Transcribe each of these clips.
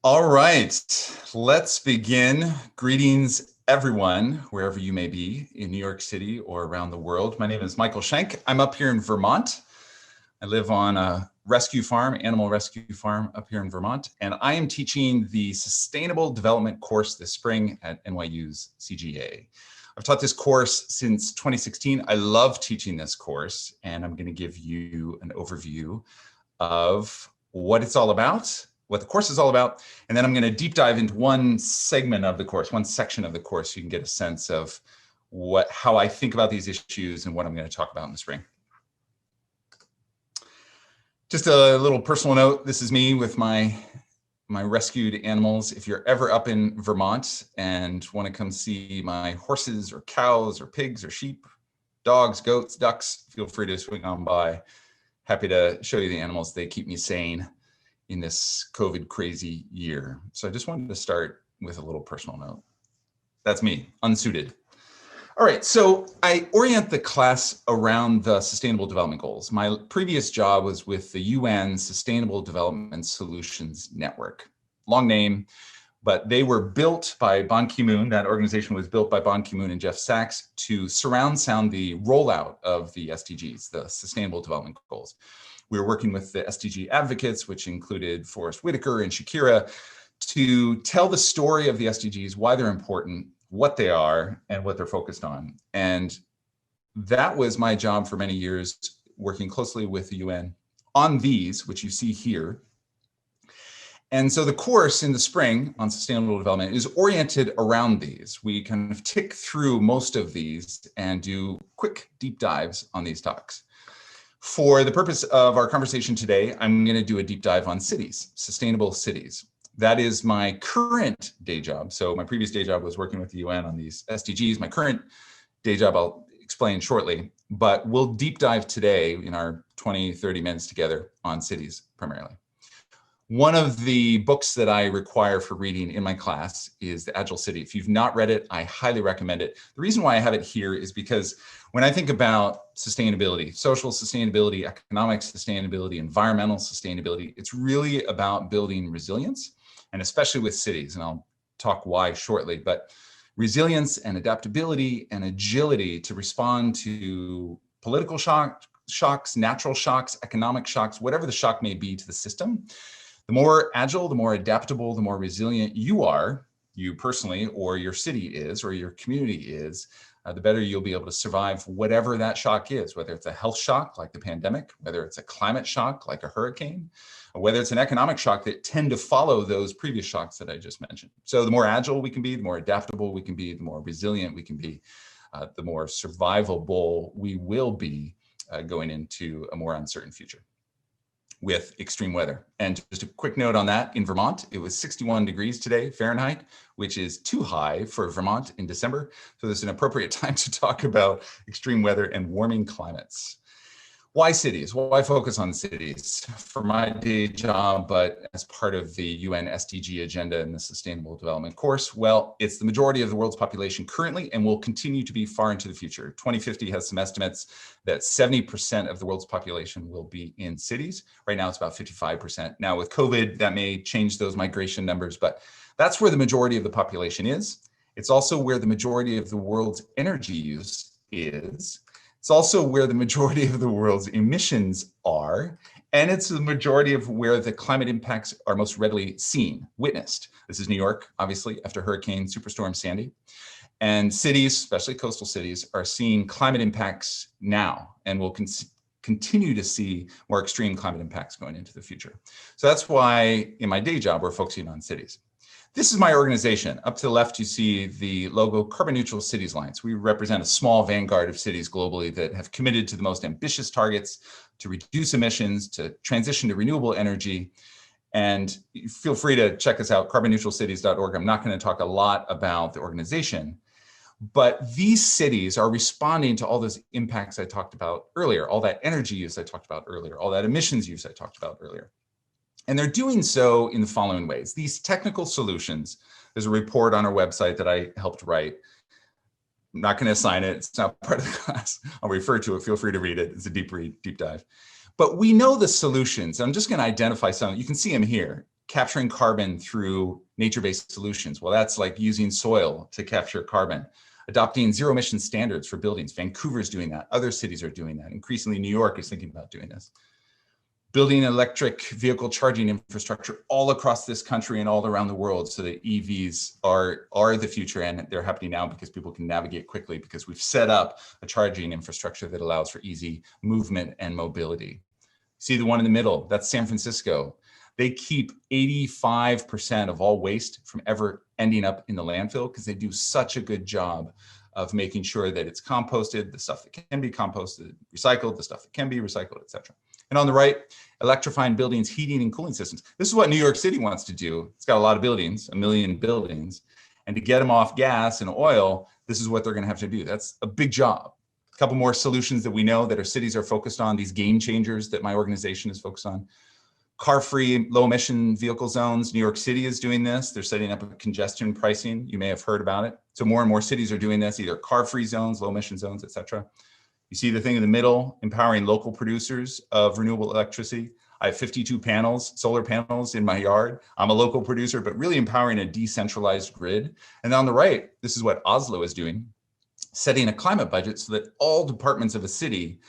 All right, let's begin. Greetings, everyone, wherever you may be in New York City or around the world. My name is Michael Shank. I'm up here in Vermont. I live on a rescue farm, animal rescue farm up here in Vermont, and I am teaching the Sustainable Development course this spring at NYU's CGA. I've taught this course since 2016. I love teaching this course, and I'm going to give you an overview of what it's all about, what the course is all about, and then I'm going to deep dive into one segment of the course, one section of the course, so you can get a sense of how I think about these issues and what I'm going to talk about in the spring. Just a little personal note, this is me with my rescued animals. If you're ever up in Vermont and want to come see my horses or cows or pigs or sheep, dogs, goats, ducks, feel free to swing on by. Happy to show you the animals. They keep me sane in this COVID crazy year. So I just wanted to start with a little personal note. That's me, unsuited. All right, so I orient the class around the Sustainable Development Goals. My previous job was with the UN Sustainable Development Solutions Network. Long name, but they were built by Ban Ki-moon. That organization was built by Ban Ki-moon and Jeff Sachs to surround sound the rollout of the SDGs, the Sustainable Development Goals. We were working with the SDG advocates, which included Forrest Whitaker and Shakira, to tell the story of the SDGs, why they're important, what they are, and what they're focused on. And that was my job for many years, working closely with the UN on these, which you see here. And so the course in the spring on sustainable development is oriented around these. We kind of tick through most of these and do quick deep dives on these topics. For the purpose of our conversation today, I'm going to do a deep dive on cities, sustainable cities. That is my current day job. So my previous day job was working with the UN on these SDGs. My current day job I'll explain shortly, but we'll deep dive today in our 20, 30 minutes together on cities primarily. One of the books that I require for reading in my class is The Agile City. If you've not read it, I highly recommend it. The reason why I have it here is because when I think about sustainability, social sustainability, economic sustainability, environmental sustainability, it's really about building resilience, and especially with cities, and I'll talk why shortly, but resilience and adaptability and agility to respond to political shocks, natural shocks, economic shocks, whatever the shock may be to the system. The more agile, the more adaptable, the more resilient you are, you personally, or your city is, or your community is, the better you'll be able to survive whatever that shock is, whether it's a health shock like the pandemic, whether it's a climate shock like a hurricane, or whether it's an economic shock that tend to follow those previous shocks that I just mentioned. So the more agile we can be, the more adaptable we can be, the more resilient we can be, the more survivable we will be going into a more uncertain future with extreme weather. And just a quick note on that, in Vermont, it was 61 degrees today, Fahrenheit, which is too high for Vermont in December. So this is an appropriate time to talk about extreme weather and warming climates. Why cities? Why focus on cities? For my day job, but as part of the UN SDG agenda and the Sustainable Development course, well, it's the majority of the world's population currently and will continue to be far into the future. 2050 has some estimates that 70% of the world's population will be in cities. Right now, it's about 55%. Now, with COVID, that may change those migration numbers, but that's where the majority of the population is. It's also where the majority of the world's energy use is. It's also where the majority of the world's emissions are, and it's the majority of where the climate impacts are most readily seen, witnessed. This is New York, obviously, after Hurricane Superstorm Sandy. And cities, especially coastal cities, are seeing climate impacts now and will continue to see more extreme climate impacts going into the future. So that's why in my day job, we're focusing on cities. This is my organization. Up to the left, you see the logo Carbon Neutral Cities Alliance. We represent a small vanguard of cities globally that have committed to the most ambitious targets to reduce emissions, to transition to renewable energy. And feel free to check us out, carbonneutralcities.org. I'm not going to talk a lot about the organization, but these cities are responding to all those impacts I talked about earlier, all that energy use I talked about earlier, all that emissions use I talked about earlier. And they're doing so in the following ways. These technical solutions, there's a report on our website that I helped write. I'm not going to assign it. It's not part of the class. I'll refer to it. Feel free to read it. It's a deep read, deep dive. But we know the solutions. I'm just going to identify some. You can see them here. capturing carbon through nature-based solutions. Well, that's like using soil to capture carbon. Adopting zero emission standards for buildings. Vancouver's doing that. Other cities are doing that. Increasingly, New York is thinking about doing this. Building electric vehicle charging infrastructure all across this country and all around the world so that EVs are the future, and they're happening now because people can navigate quickly because we've set up a charging infrastructure that allows for easy movement and mobility. See the one in the middle, that's San Francisco. They keep 85% of all waste from ever ending up in the landfill because they do such a good job of making sure that it's composted, the stuff that can be composted, recycled, the stuff that can be recycled, etc. And on the right, electrifying buildings, heating and cooling systems. This is what New York City wants to do. It's got a lot of buildings, 1 million buildings. And to get them off gas and oil, this is what they're going to have to do. That's a big job. A couple more solutions that we know that our cities are focused on, these game changers that my organization is focused on. Car-free, low-emission vehicle zones. New York City is doing this. They're setting up a congestion pricing. You may have heard about it. So more and more cities are doing this, either car-free zones, low-emission zones, etc. You see the thing in the middle, empowering local producers of renewable electricity. I have 52 panels, solar panels in my yard. I'm a local producer, but really empowering a decentralized grid. And on the right, this is what Oslo is doing, setting a climate budget so that all departments of a city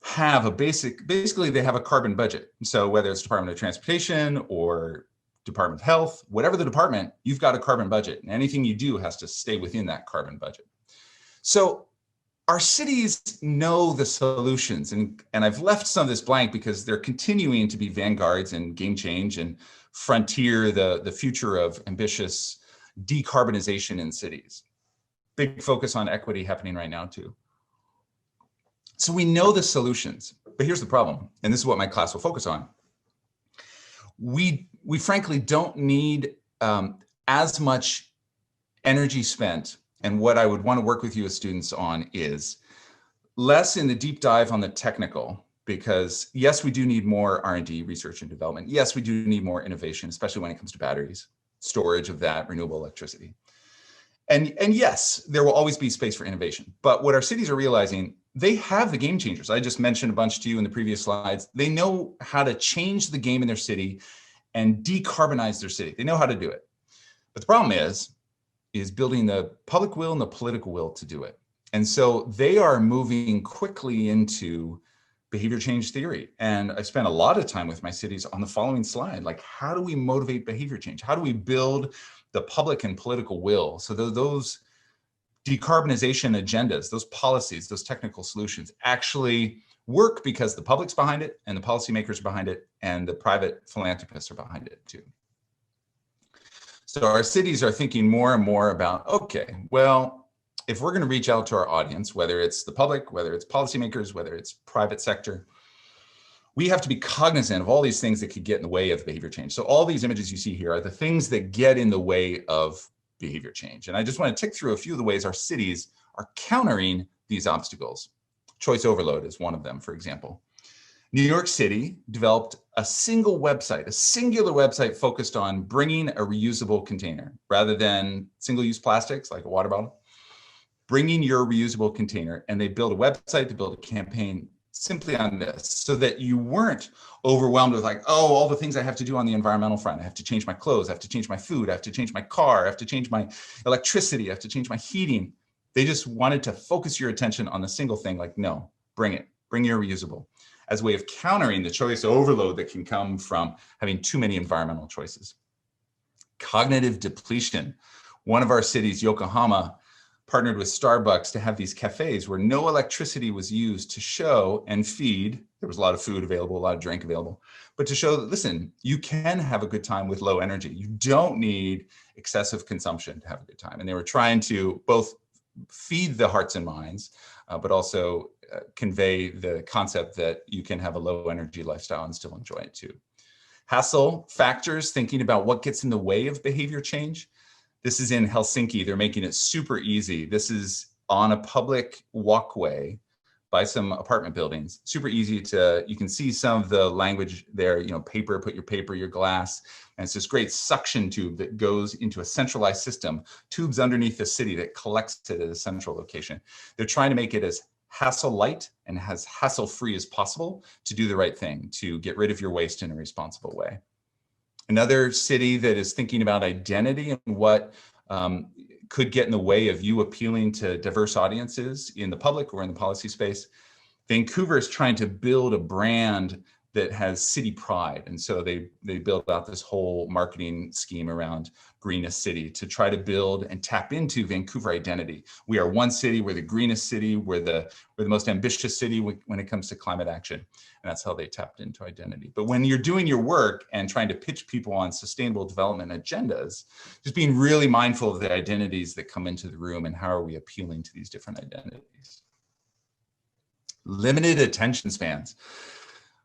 have a basically they have a carbon budget. So whether it's Department of Transportation or Department of Health, whatever the department, you've got a carbon budget, and anything you do has to stay within that carbon budget. So our cities know the solutions, and I've left some of this blank because they're continuing to be vanguards in game change and frontier the future of ambitious decarbonization in cities. Big focus on equity happening right now too. So we know the solutions, but here's the problem, and this is what my class will focus on. We frankly don't need as much energy spent, and what I would want to work with you as students on is less in the deep dive on the technical, because yes, we do need more R&D, research and development. Yes, we do need more innovation, especially when it comes to batteries, storage of that, renewable electricity. And yes, there will always be space for innovation, but what our cities are realizing, they have the game changers. I just mentioned a bunch to you in the previous slides. They know how to change the game in their city and decarbonize their city. They know how to do it. But the problem is building the public will and the political will to do it. And so they are moving quickly into behavior change theory. And I spent a lot of time with my cities on the following slide, like how do we motivate behavior change? How do we build the public and political will so that those decarbonization agendas, those policies, those technical solutions actually work because the public's behind it and the policymakers are behind it and the private philanthropists are behind it too. So our cities are thinking more and more about, okay, well, if we're going to reach out to our audience, whether it's the public, whether it's policymakers, whether it's private sector, we have to be cognizant of all these things that could get in the way of behavior change. So all these images you see here are the things that get in the way of behavior change. And I just want to tick through a few of the ways our cities are countering these obstacles. Choice overload is one of them, for example. New York City developed a single website, a singular website focused on bringing a reusable container rather than single-use plastics like a water bottle. Bringing your reusable container, and they built a website to build a campaign simply on this so that you weren't overwhelmed with like, oh, all the things I have to do on the environmental front. I have to change my clothes, I have to change my food, I have to change my car, I have to change my electricity, I have to change my heating. They just wanted to focus your attention on the single thing, like, no, bring it, bring your reusable, as a way of countering the choice overload that can come from having too many environmental choices. Cognitive depletion. One of our cities, Yokohama, partnered with Starbucks to have these cafes where no electricity was used to show and feed. There was a lot of food available, a lot of drink available, but to show that, listen, you can have a good time with low energy. You don't need excessive consumption to have a good time. And they were trying to both feed the hearts and minds, but also convey the concept that you can have a low energy lifestyle and still enjoy it too. Hassle factors, thinking about what gets in the way of behavior change. This is in Helsinki. They're making it super easy. This is on a public walkway by some apartment buildings. Super easy to, you can see some of the language there, you know, paper, put your paper, your glass. And it's this great suction tube that goes into a centralized system, tubes underneath the city that collects it at a central location. They're trying to make it as hassle light and as hassle free as possible to do the right thing, to get rid of your waste in a responsible way. Another city that is thinking about identity and what could get in the way of you appealing to diverse audiences in the public or in the policy space. Vancouver is trying to build a brand that has city pride. And so they built out this whole marketing scheme around greenest city to try to build and tap into Vancouver identity. We are one city, we're the greenest city, we're the most ambitious city when it comes to climate action. And that's how they tapped into identity. But when you're doing your work and trying to pitch people on sustainable development agendas, just being really mindful of the identities that come into the room and how are we appealing to these different identities. Limited attention spans.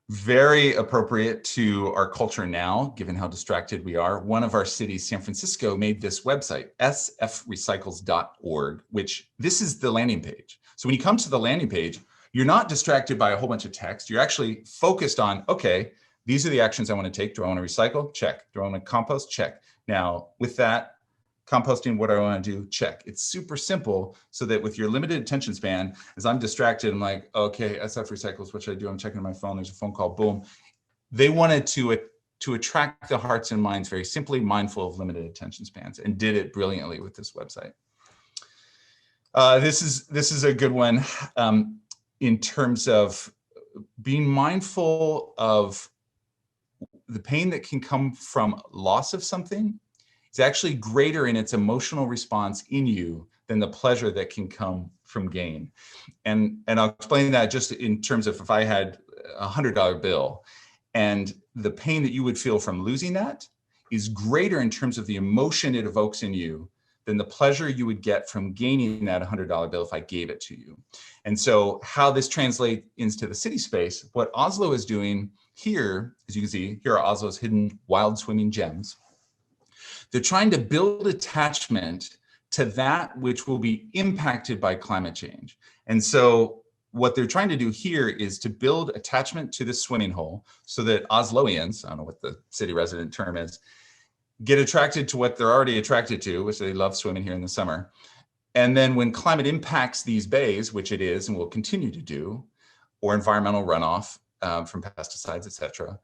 Very appropriate to our culture now, given how distracted we are. One of our cities, San Francisco, made this website, sfrecycles.org, which this is the landing page. So when you come to the landing page, you're not distracted by a whole bunch of text. You're actually focused on, okay, these are the actions I want to take. Do I want to recycle? Check. Do I want to compost? Check. Now, with that, composting, what do I want to do? Check. It's super simple so that with your limited attention span, as I'm distracted, I'm like, okay, SF Recycles, what should I do? I'm checking my phone. There's a phone call, boom. They wanted to attract the hearts and minds very simply, mindful of limited attention spans, and did it brilliantly with this website. This is a good one in terms of being mindful of the pain that can come from loss of something. It's actually greater in its emotional response in you than the pleasure that can come from gain. And I'll explain that just in terms of if I had a $100 bill and the pain that you would feel from losing that is greater in terms of the emotion it evokes in you than the pleasure you would get from gaining that $100 bill if I gave it to you. And so how this translates into the city space, what Oslo is doing here, as you can see, here are Oslo's hidden wild swimming gems. They're trying to build attachment to that which will be impacted by climate change. And so what they're trying to do here is to build attachment to the swimming hole so that Osloians, I don't know what the city resident term is, get attracted to what they're already attracted to, which they love swimming here in the summer. And then when climate impacts these bays, which it is and will continue to do, or environmental runoff from pesticides, et cetera,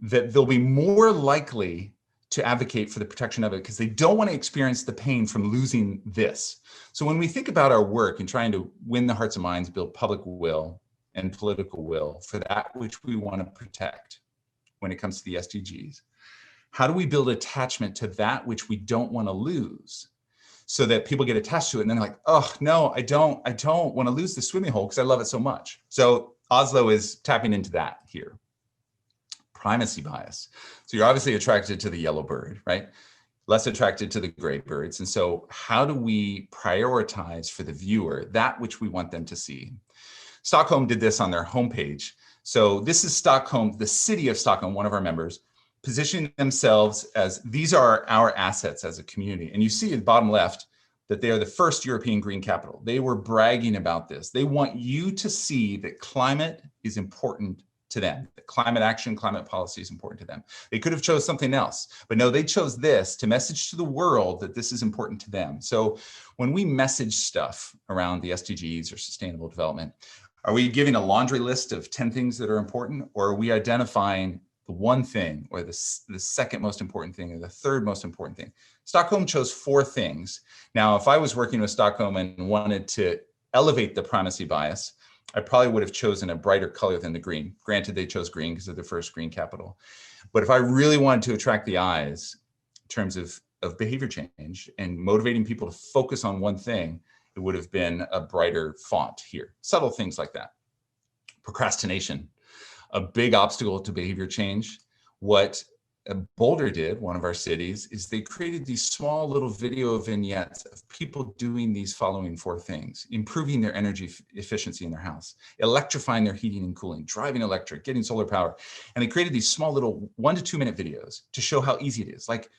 that they'll be more likely to advocate for the protection of it because they don't want to experience the pain from losing this. So when we think about our work and trying to win the hearts and minds, build public will and political will for that which we want to protect when it comes to the SDGs, how do we build attachment to that which we don't want to lose so that people get attached to it and then they're like, oh no, I don't want to lose the swimming hole because I love it so much. So Oslo is tapping into that here. Primacy bias. So you're obviously attracted to the yellow bird, right? Less attracted to the gray birds. And so how do we prioritize for the viewer that which we want them to see? Stockholm did this on their homepage. So this is Stockholm, the city of Stockholm, one of our members, positioning themselves as these are our assets as a community. And you see at the bottom left that they are the first European green capital. They were bragging about this. They want you to see that climate is important to them. Climate action, climate policy is important to them. They could have chose something else, but no, they chose this to message to the world that this is important to them. So when we message stuff around the SDGs or sustainable development, are we giving a laundry list of 10 things that are important, or are we identifying the one thing or the second most important thing or the third most important thing? Stockholm chose 4 things. Now, if I was working with Stockholm and wanted to elevate the primacy bias, I probably would have chosen a brighter color than the green. Granted, they chose green because they're the first green capital. But if I really wanted to attract the eyes in terms of behavior change and motivating people to focus on one thing, it would have been a brighter font here. Subtle things like that. Procrastination, a big obstacle to behavior change. What Boulder did, one of our cities, is they created these small little video vignettes of people doing these following 4 things: improving their energy efficiency in their house, electrifying their heating and cooling, driving electric, getting solar power. And they created these small little 1 to 2 minute videos to show how easy it is. Like,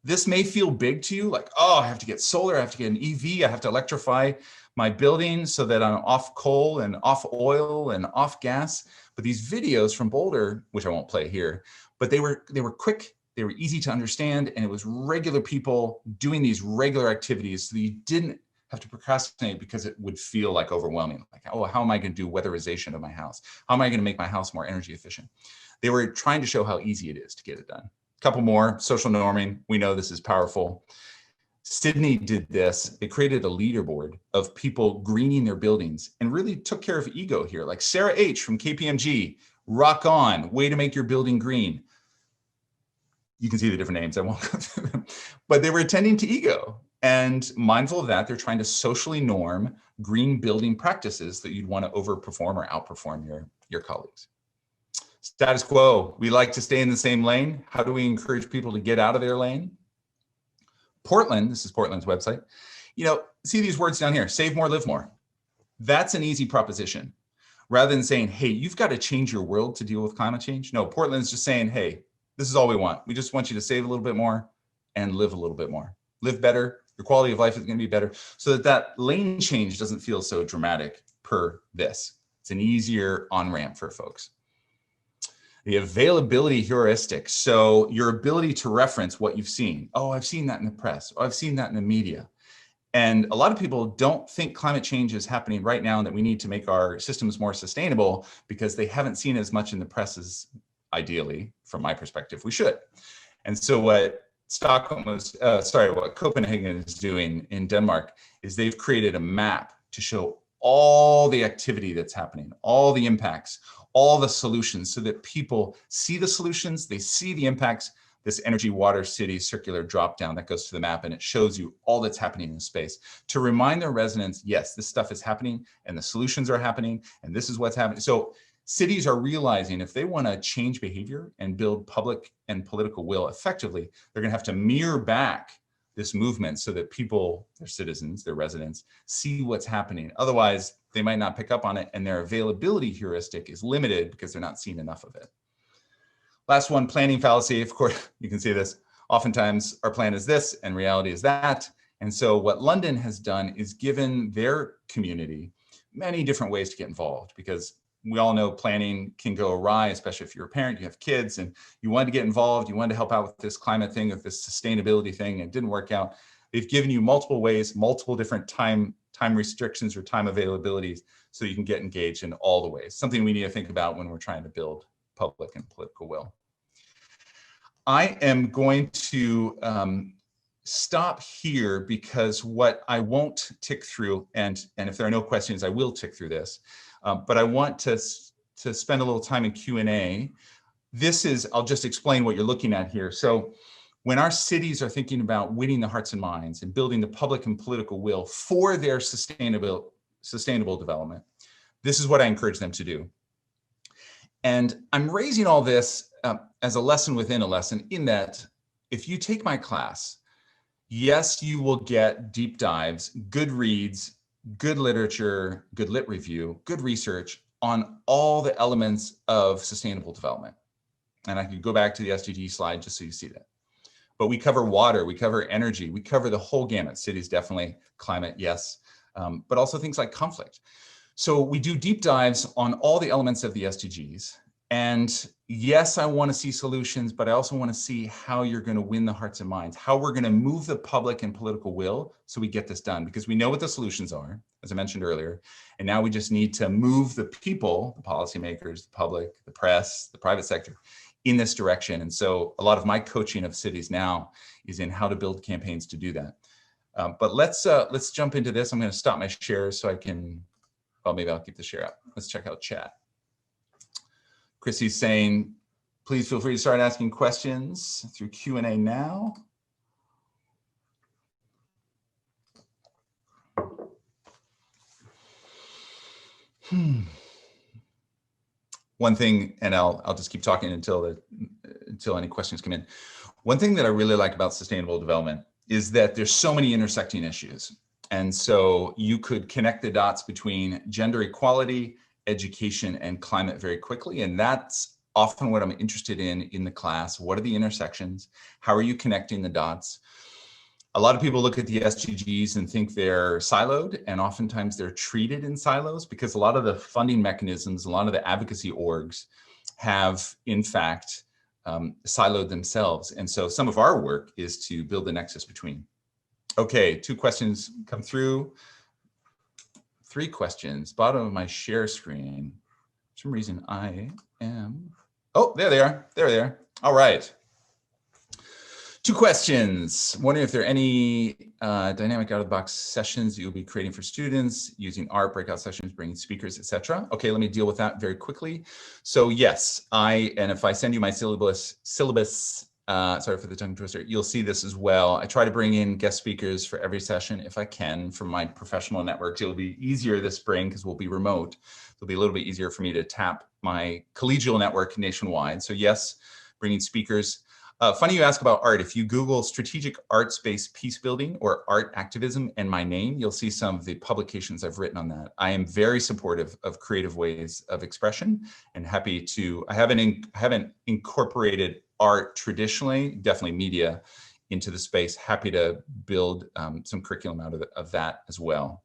this may feel big to you, like, oh, I have to get solar, I have to get an EV, I have to electrify my building so that I'm off coal and off oil and off gas. But these videos from Boulder, which I won't play here, but they were quick, they were easy to understand, and it was regular people doing these regular activities so that you didn't have to procrastinate because it would feel like overwhelming. Like, oh, how am I going to do weatherization of my house? How am I going to make my house more energy efficient? They were trying to show how easy it is to get it done. Couple more, social norming. We know this is powerful. Sydney did this. They created a leaderboard of people greening their buildings and really took care of ego here. Like Sarah H from KPMG, rock on, way to make your building green. You can see the different names, I won't go through them. But they were attending to ego. And mindful of that, they're trying to socially norm green building practices that you'd want to overperform or outperform your colleagues. Status quo, we like to stay in the same lane. How do we encourage people to get out of their lane? Portland, this is Portland's website. You know, see these words down here, save more, live more. That's an easy proposition. Rather than saying, hey, you've got to change your world to deal with climate change. No, Portland's just saying, hey, this is all we want. We just want you to save a little bit more and live a little bit more. Live better, your quality of life is going to be better, so that lane change doesn't feel so dramatic per this. It's an easier on-ramp for folks. The availability heuristic. So your ability to reference what you've seen. Oh, I've seen that in the press. Oh, I've seen that in the media. And a lot of people don't think climate change is happening right now and that we need to make our systems more sustainable because they haven't seen as much in the press as ideally, from my perspective, we should. And so what what Copenhagen is doing in Denmark is they've created a map to show all the activity that's happening, all the impacts, all the solutions, so that people see the solutions, they see the impacts. This energy, water, city, circular drop down that goes to the map, and it shows you all that's happening in space to remind their residents, yes, this stuff is happening and the solutions are happening and this is what's happening. So cities are realizing if they want to change behavior and build public and political will effectively, they're going to have to mirror back this movement so that people, their citizens, their residents, see what's happening. Otherwise, they might not pick up on it, and their availability heuristic is limited because they're not seeing enough of it. Last one, planning fallacy. Of course, you can see this. Oftentimes, our plan is this and reality is that. And so what London has done is given their community many different ways to get involved, because we all know planning can go awry, especially if you're a parent, you have kids, and you wanted to get involved, you wanted to help out with this climate thing, with this sustainability thing, and it didn't work out. They've given you multiple ways, multiple different time restrictions or time availabilities, so you can get engaged in all the ways. Something we need to think about when we're trying to build public and political will. I am going to stop here because what I won't tick through, and if there are no questions, I will tick through this, but I want to spend a little time in Q&A. This is, I'll just explain what you're looking at here. So when our cities are thinking about winning the hearts and minds and building the public and political will for their sustainable development, this is what I encourage them to do. And I'm raising all this as a lesson within a lesson, in that if you take my class, yes, you will get deep dives, good reads, good literature, good lit review, good research on all the elements of sustainable development. And I could go back to the SDG slide just so you see that. But we cover water, we cover energy, we cover the whole gamut. Cities, definitely, climate, yes, but also things like conflict. So we do deep dives on all the elements of the SDGs. And yes, I want to see solutions, but I also want to see how you're going to win the hearts and minds, how we're going to move the public and political will so we get this done, because we know what the solutions are, as I mentioned earlier. And now we just need to move the people, the policymakers, the public, the press, the private sector in this direction. And so a lot of my coaching of cities now is in how to build campaigns to do that. But let's jump into this. I'm going to stop my share so I can, well, maybe I'll keep the share up. Let's check out chat. Chrissy's saying, please feel free to start asking questions through Q&A now. One thing, and I'll just keep talking until any questions come in. One thing that I really like about sustainable development is that there's so many intersecting issues. And so you could connect the dots between gender equality, education, and climate very quickly. And that's often what I'm interested in the class. What are the intersections? How are you connecting the dots? A lot of people look at the SDGs and think they're siloed, and oftentimes they're treated in silos because a lot of the funding mechanisms, a lot of the advocacy orgs have, in fact, siloed themselves. And so some of our work is to build the nexus between. Okay, 2 questions come through. 3 questions, bottom of my share screen. For some reason I am, oh, there they are, there they are. All right. 2 questions. Wondering if there are any dynamic out-of-the-box sessions that you'll be creating for students using art, breakout sessions, bringing speakers, etc. Okay, let me deal with that very quickly. So yes, and if I send you my syllabus, sorry for the tongue twister, you'll see this as well. I try to bring in guest speakers for every session if I can from my professional networks. It'll be easier this spring because we'll be remote. It'll be a little bit easier for me to tap my collegial network nationwide. So yes, bringing speakers. Funny you ask about art. If you Google strategic arts-based peace building or art activism and my name, you'll see some of the publications I've written on that. I am very supportive of creative ways of expression and happy to, I haven't incorporated art traditionally, definitely media, into the space. Happy to build some curriculum out of that as well.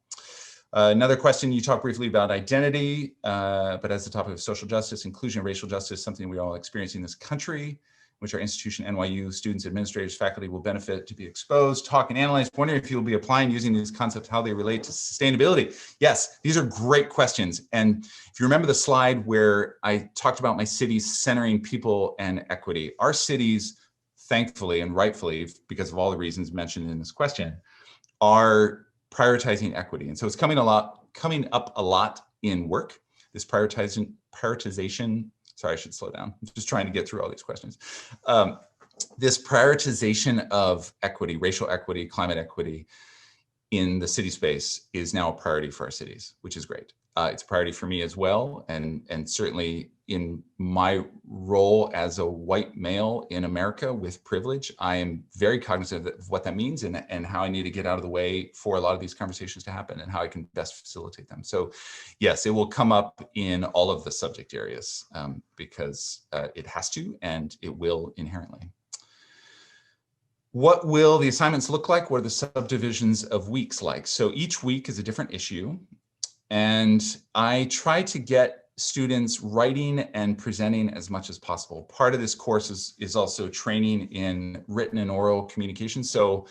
Another question, you talked briefly about identity, but as the topic of social justice, inclusion, and racial justice, something we all experience in this country, which our institution, NYU, students, administrators, faculty will benefit to be exposed, talk, and analyze. Wondering if you'll be applying using these concepts, how they relate to sustainability. Yes, these are great questions. And if you remember the slide where I talked about my cities centering people and equity, our cities, thankfully and rightfully, because of all the reasons mentioned in this question, are prioritizing equity. And so it's coming up a lot in work, this prioritization, sorry, I should slow down. I'm just trying to get through all these questions. This prioritization of equity, racial equity, climate equity in the city space is now a priority for our cities, which is great. It's a priority for me as well. And certainly in my role as a white male in America with privilege, I am very cognizant of what that means and how I need to get out of the way for a lot of these conversations to happen and how I can best facilitate them. So yes, it will come up in all of the subject areas because it has to, and it will inherently. What will the assignments look like? What are the subdivisions of weeks like? So each week is a different issue. And I try to get students writing and presenting as much as possible. Part of this course is also training in written and oral communication. So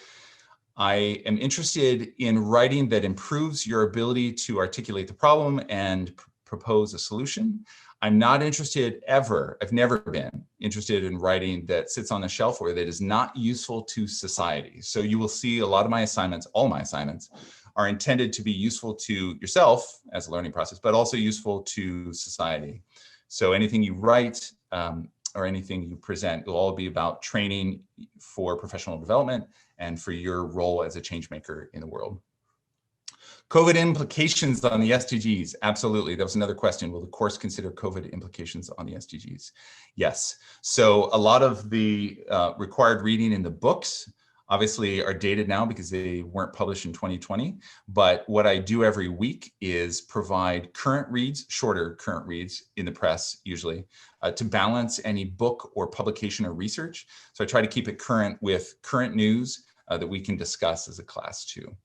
I am interested in writing that improves your ability to articulate the problem and propose a solution. I'm not interested ever, I've never been interested in writing that sits on a shelf or that is not useful to society. So you will see a lot of my assignments, all my assignments, are intended to be useful to yourself as a learning process, but also useful to society. So anything you write or anything you present will all be about training for professional development and for your role as a change maker in the world. COVID implications on the SDGs. Absolutely. That was another question. Will the course consider COVID implications on the SDGs? Yes. So a lot of the required reading in the books obviously are dated now because they weren't published in 2020. But what I do every week is provide current reads, shorter current reads in the press, usually, to balance any book or publication or research. So I try to keep it current with current news that we can discuss as a class too.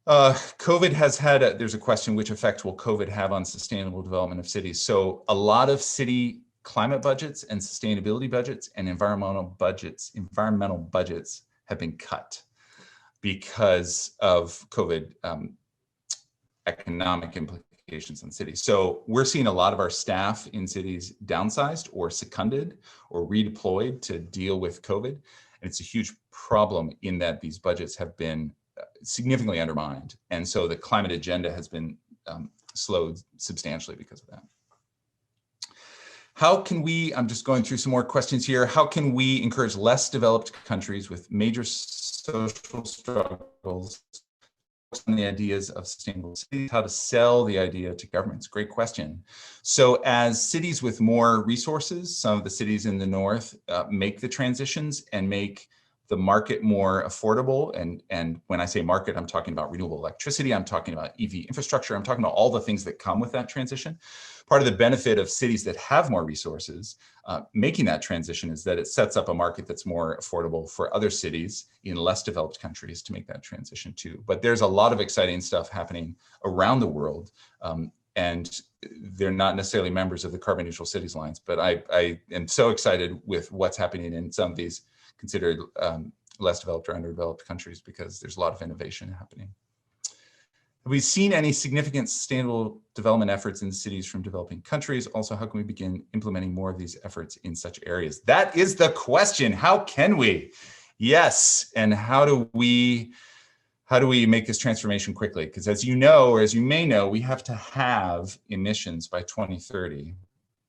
COVID has had, there's a question, which effect will COVID have on sustainable development of cities? So a lot of city climate budgets and sustainability budgets and environmental budgets have been cut because of COVID economic implications on cities. So we're seeing a lot of our staff in cities downsized or seconded or redeployed to deal with COVID. And it's a huge problem in that these budgets have been significantly undermined. And so the climate agenda has been slowed substantially because of that. How can we, I'm just going through some more questions here. How can we encourage less developed countries with major social struggles on the ideas of sustainable cities, how to sell the idea to governments? Great question. So as cities with more resources, some of the cities in the north make the transitions and make the market more affordable. And when I say market, I'm talking about renewable electricity, I'm talking about EV infrastructure, I'm talking about all the things that come with that transition. Part of the benefit of cities that have more resources making that transition is that it sets up a market that's more affordable for other cities in less developed countries to make that transition too. But there's a lot of exciting stuff happening around the world. And they're not necessarily members of the Carbon Neutral Cities Alliance, but I am so excited with what's happening in some of these considered less developed or underdeveloped countries because there's a lot of innovation happening. Have we seen any significant sustainable development efforts in cities from developing countries? Also, how can we begin implementing more of these efforts in such areas? That is the question. How can we? Yes. And how do we make this transformation quickly? Because as you know, or as you may know, we have to have emissions by 2030.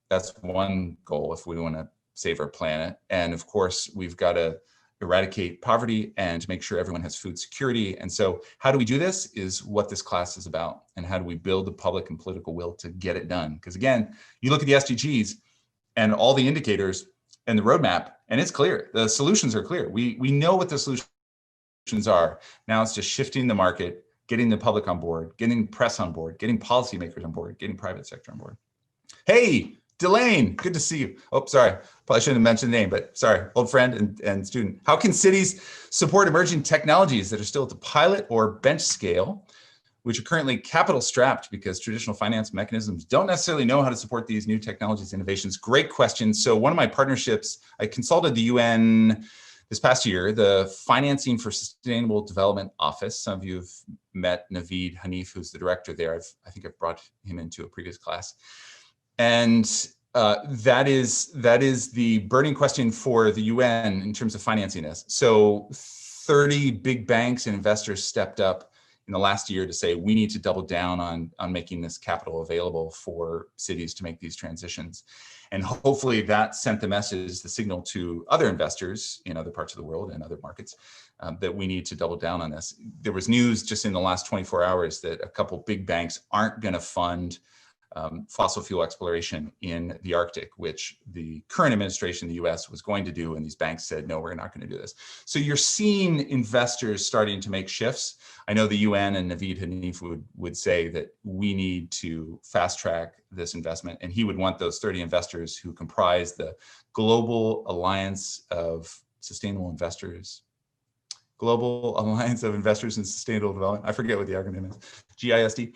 That's one goal if we want to save our planet. And of course, we've got to eradicate poverty and make sure everyone has food security. And so how do we do this is what this class is about. And how do we build the public and political will to get it done? Because again, you look at the SDGs and all the indicators and the roadmap, and it's clear. The solutions are clear. We know what the solutions are. Now it's just shifting the market, getting the public on board, getting press on board, getting policymakers on board, getting private sector on board. Hey, Delane, good to see you. Oh, sorry, probably shouldn't have mentioned the name, but sorry, old friend and student. How can cities support emerging technologies that are still at the pilot or bench scale, which are currently capital strapped because traditional finance mechanisms don't necessarily know how to support these new technologies, innovations? Great question. So one of my partnerships, I consulted the UN this past year, the Financing for Sustainable Development Office. Some of you have met Naveed Hanif, who's the director there. I think I've brought him into a previous class. And that is the burning question for the UN in terms of financing this. So 30 big banks and investors stepped up in the last year to say, we need to double down on making this capital available for cities to make these transitions. And hopefully that sent the message, the signal to other investors in other parts of the world and other markets that we need to double down on this. There was news just in the last 24 hours that a couple big banks aren't going to fund fossil fuel exploration in the Arctic, which the current administration in the US was going to do, and these banks said, no, we're not going to do this. So you're seeing investors starting to make shifts. I know the UN and Naveed Hanif would say that we need to fast track this investment, and he would want those 30 investors who comprise the Global Alliance of Sustainable Investors, Global Alliance of Investors in Sustainable Development. I forget what the acronym is, GISD.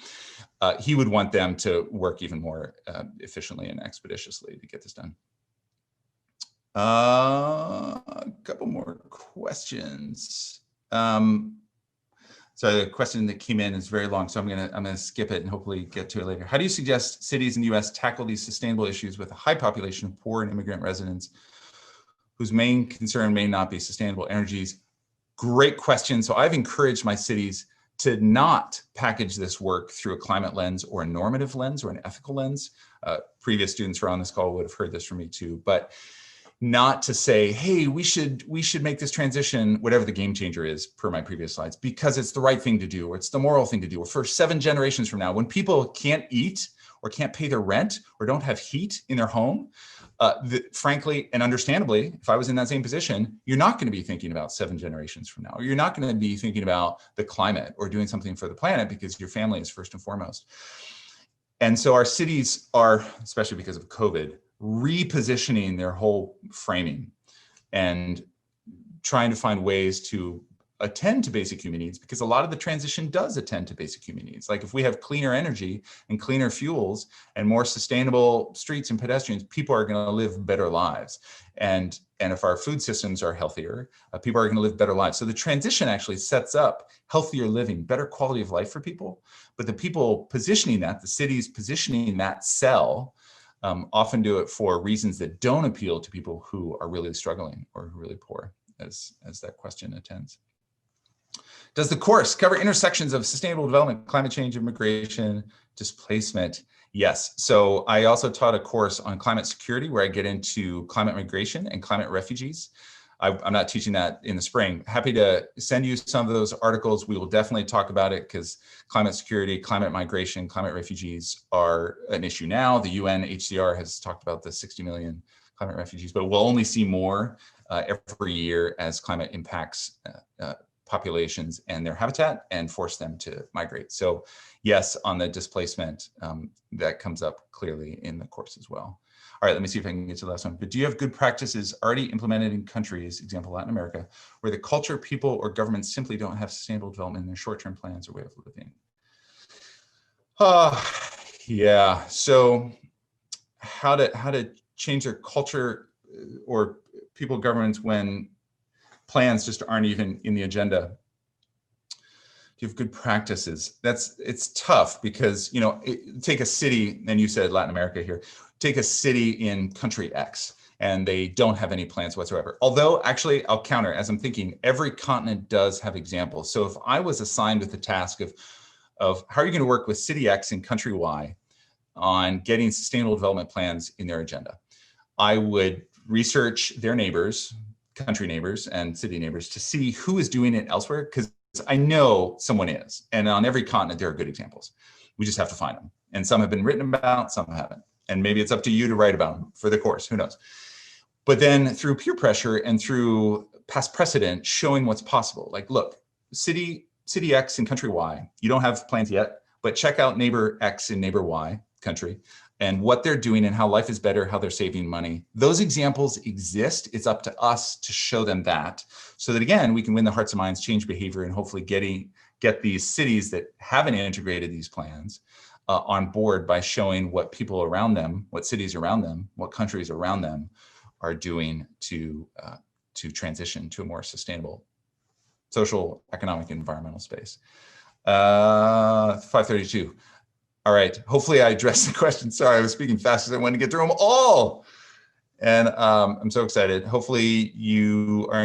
He would want them to work even more efficiently and expeditiously to get this done. A couple more questions. So the question that came in is very long, so I'm gonna skip it and hopefully get to it later. How do you suggest cities in the US tackle these sustainable issues with a high population of poor and immigrant residents whose main concern may not be sustainable energies? Great question. So I've encouraged my cities to not package this work through a climate lens or a normative lens or an ethical lens. Previous students who are on this call would have heard this from me too, but not to say, hey, we should make this transition, whatever the game changer is per my previous slides, because it's the right thing to do, or it's the moral thing to do, or for 7 generations from now, when people can't eat or can't pay their rent or don't have heat in their home, frankly and understandably, if I was in that same position, you're not going to be thinking about 7 generations from now, or you're not going to be thinking about the climate or doing something for the planet because your family is first and foremost. And so our cities are, especially because of COVID, repositioning their whole framing and trying to find ways to attend to basic human needs, because a lot of the transition does attend to basic human needs. Like if we have cleaner energy and cleaner fuels and more sustainable streets and pedestrians, people are going to live better lives. And if our food systems are healthier, people are going to live better lives. So the transition actually sets up healthier living, better quality of life for people. But the people positioning that, the cities positioning that cell, often do it for reasons that don't appeal to people who are really struggling or who are really poor, as that question attends. Does the course cover intersections of sustainable development, climate change, immigration, displacement? Yes. So I also taught a course on climate security where I get into climate migration and climate refugees. I'm not teaching that in the spring. Happy to send you some of those articles. We will definitely talk about it because climate security, climate migration, climate refugees are an issue now. The UNHCR has talked about the 60 million climate refugees, but we'll only see more every year as climate impacts populations and their habitat and force them to migrate. So yes, on the displacement, that comes up clearly in the course as well. All right, let me see if I can get to the last one. But do you have good practices already implemented in countries, example Latin America, where the culture, people, or governments simply don't have sustainable development in their short-term plans or way of living? Yeah, so how to change their culture or people, governments when plans just aren't even in the agenda. Do you have good practices? It's tough because, take a city, and you said Latin America here, take a city in country X and they don't have any plans whatsoever. Although actually I'll counter as I'm thinking, every continent does have examples. So if I was assigned with the task of how are you going to work with city X and country Y on getting sustainable development plans in their agenda, I would research their neighbors, country neighbors and city neighbors to see who is doing it elsewhere, because I know someone is. And on every continent, there are good examples. We just have to find them. And some have been written about, some haven't. And maybe it's up to you to write about them for the course, who knows? But then through peer pressure and through past precedent, showing what's possible. Like, look, city X and country Y, you don't have plans yet, but check out neighbor X and neighbor Y country and what they're doing and how life is better, how they're saving money. Those examples exist. It's up to us to show them that, so that again, we can win the hearts and minds, change behavior, and hopefully get these cities that haven't integrated these plans on board by showing what people around them, what cities around them, what countries around them are doing to transition to a more sustainable social, economic, and environmental space. 5:32. All right, hopefully I addressed the question. Sorry, I was speaking fast because I wanted to get through them all. And I'm so excited. Hopefully you are